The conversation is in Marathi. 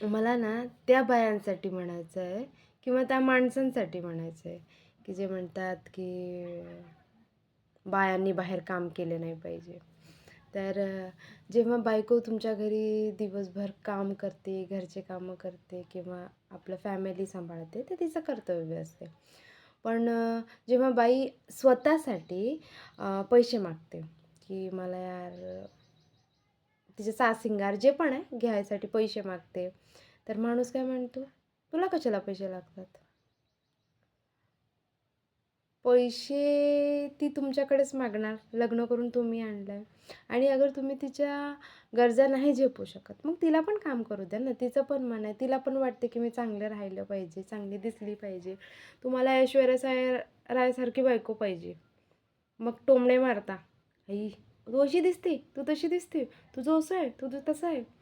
मला ना त्या बायांसाठी म्हणायचं आहे किंवा त्या माणसांसाठी म्हणायचं आहे, की जे म्हणतात, की बायांनी बाहेर काम केले नाही पाहिजे. तर जेव्हा बायको तुमच्या घरी दिवसभर काम करते, घरचे कामं करते किंवा आपलं फॅमिली सांभाळते, ते तिचं कर्तव्य असते. पण जेव्हा बाई स्वतःसाठी पैसे मागते, की मला यार तिचे साथ-सिंगार जे पण आहे घ्यायसाठी पैसे मागते, तर माणूस काय म्हणतो, "तुला कशाला पैसे लागतात?" पैसे ती तुमच्याकडेच मागणार, लग्न करून तुम्ही आणलंय आणि अगर तुम्ही तिच्या गरजा नाही झेपू शकत, मग तिला पण काम करू द्या ना. तिचं पण मन आहे. तिला पण वाटते, की मी चांगलं राहिलं पाहिजे, चांगली दिसली पाहिजे. तुम्हाला रायसारखी बायको पाहिजे. मग टोमणे मारता, "आई, तू अशी दिसते, तू तशी दिसते, तुझं असं आहे, तुझं तसं आहे."